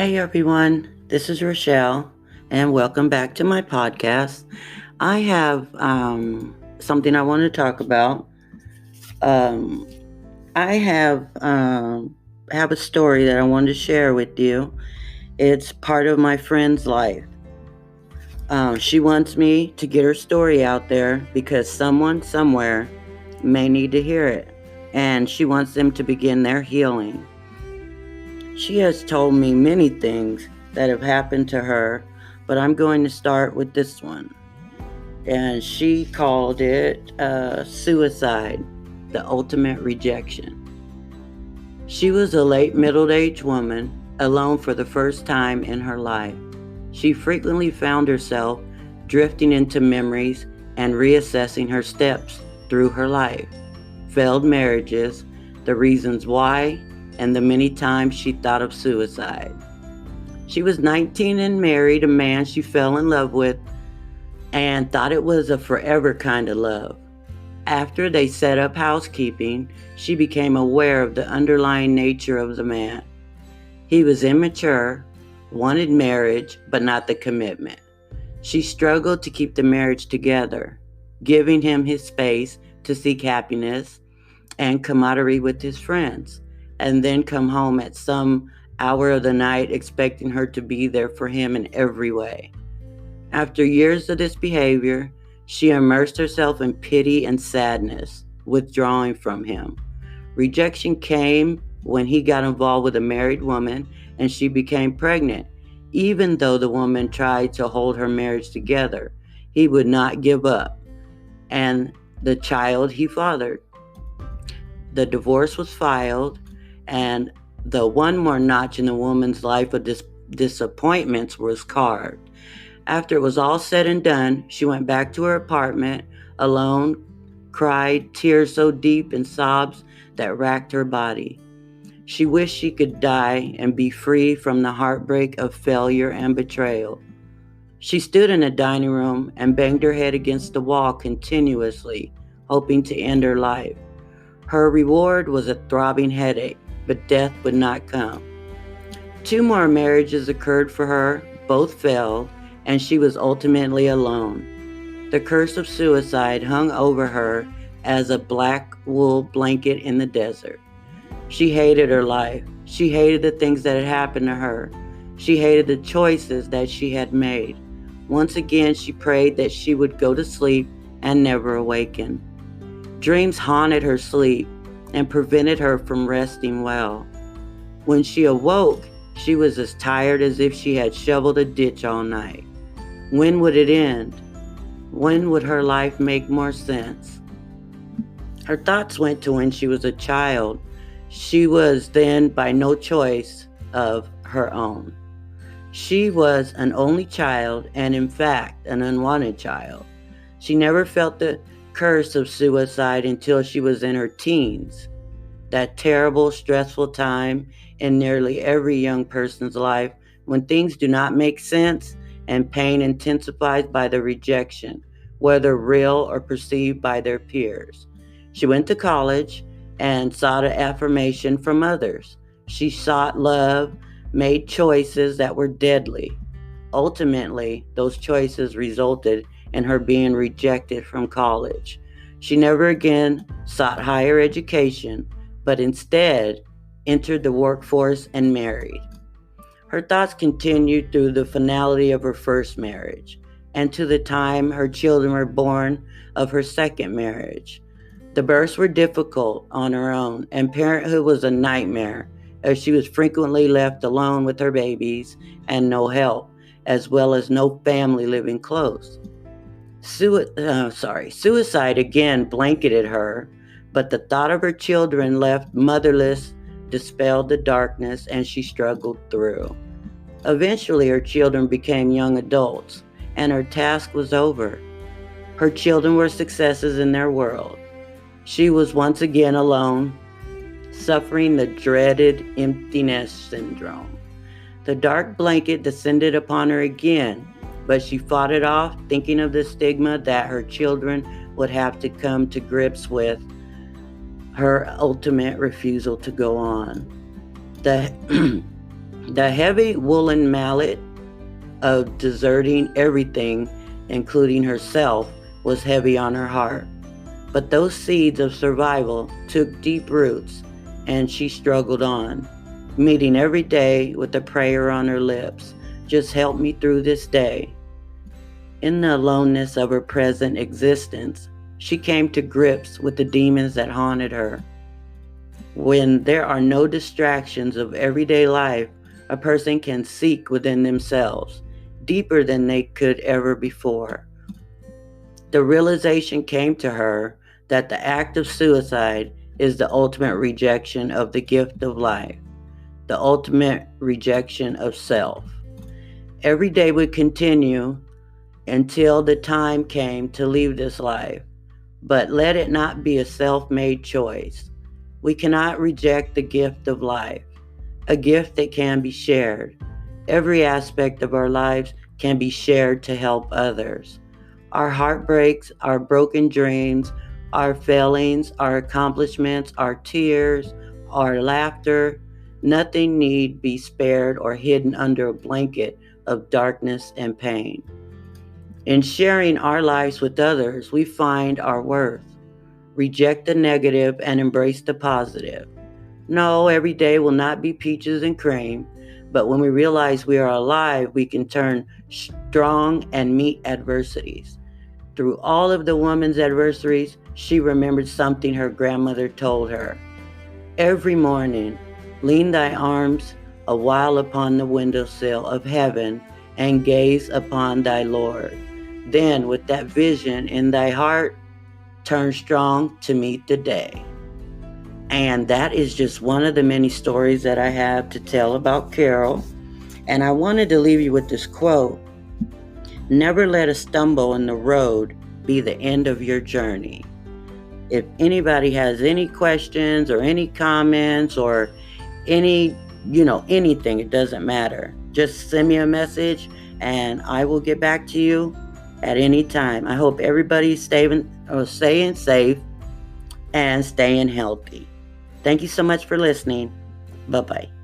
Hey everyone, this is Rochelle, and welcome back to my podcast. I have something I want to talk about. Um, I have a story that I want to share with you. It's part of my friend's life. She wants me to get her story out there because someone somewhere may need to hear it, and she wants them to begin their healing. She has told me many things that have happened to her, but I'm going to start with this one. And she called it suicide, the ultimate rejection. She was a late middle-aged woman, alone for the first time in her life. She frequently found herself drifting into memories and reassessing her steps through her life, failed marriages, the reasons why, and the many times she thought of suicide. She was 19 and married a man she fell in love with and thought it was a forever kind of love. After they set up housekeeping, she became aware of the underlying nature of the man. He was immature, wanted marriage, but not the commitment. She struggled to keep the marriage together, giving him his space to seek happiness and camaraderie with his friends, and then come home at some hour of the night expecting her to be there for him in every way. After years of this behavior, she immersed herself in pity and sadness, withdrawing from him. Rejection came when he got involved with a married woman and she became pregnant. Even though the woman tried to hold her marriage together, he would not give up, and the child he fathered. The divorce was filed, and the one more notch in the woman's life of disappointments was carved. After it was all said and done, she went back to her apartment alone, cried tears so deep and sobs that racked her body. She wished she could die and be free from the heartbreak of failure and betrayal. She stood in the dining room and banged her head against the wall continuously, hoping to end her life. Her reward was a throbbing headache, but death would not come. 2 more marriages occurred for her, both failed, and she was ultimately alone. The curse of suicide hung over her as a black wool blanket in the desert. She hated her life. She hated the things that had happened to her. She hated the choices that she had made. Once again, she prayed that she would go to sleep and never awaken. Dreams haunted her sleep and prevented her from resting well. When she awoke, she was as tired as if she had shoveled a ditch all night. When would it end? When would her life make more sense? Her thoughts went to when she was a child. She was then by no choice of her own. She was an only child and, in fact, an unwanted child. She never felt the curse of suicide until she was in her teens. That terrible, stressful time in nearly every young person's life when things do not make sense and pain intensifies by the rejection, whether real or perceived by their peers. She went to college and sought affirmation from others. She sought love, made choices that were deadly. Ultimately, those choices resulted in her being rejected from college. She never again sought higher education, but instead entered the workforce and married. Her thoughts continued through the finality of her first marriage and to the time her children were born of her second marriage. The births were difficult on her own, and parenthood was a nightmare as she was frequently left alone with her babies and no help, as well as no family living close. Suicide again blanketed her, but the thought of her children left motherless dispelled the darkness, and she struggled through. Eventually, her children became young adults, and her task was over. Her children were successes in their world. She was once again alone, suffering the dreaded emptiness syndrome. The dark blanket descended upon her again, but she fought it off, thinking of the stigma that her children would have to come to grips with, her ultimate refusal to go on. The The heavy woolen mallet of deserting everything, including herself, was heavy on her heart. But those seeds of survival took deep roots, and she struggled on, meeting every day with a prayer on her lips. Just help me through this day. In the aloneness of her present existence, she came to grips with the demons that haunted her. When there are no distractions of everyday life, a person can seek within themselves, deeper than they could ever before. The realization came to her that the act of suicide is the ultimate rejection of the gift of life, the ultimate rejection of self. Every day would continue until the time came to leave this life, but let it not be a self-made choice. We cannot reject the gift of life, a gift that can be shared. Every aspect of our lives can be shared to help others. Our heartbreaks, our broken dreams, our failings, our accomplishments, our tears, our laughter, nothing need be spared or hidden under a blanket of darkness and pain. In sharing our lives with others, we find our worth. Reject the negative and embrace the positive. No, every day will not be peaches and cream, but when we realize we are alive, we can turn strong and meet adversities. Through all of the woman's adversities, she remembered something her grandmother told her. Every morning, lean thy arms a while upon the windowsill of heaven and gaze upon thy Lord. Then, with that vision in thy heart, turn strong to meet the day. And that is just one of the many stories that I have to tell about Carol. And I wanted to leave you with this quote: never let a stumble in the road be the end of your journey. If anybody has any questions or any comments or anything, it doesn't matter. Just send me a message and I will get back to you at any time. I hope everybody's staying safe and staying healthy. Thank you so much for listening. Bye-bye.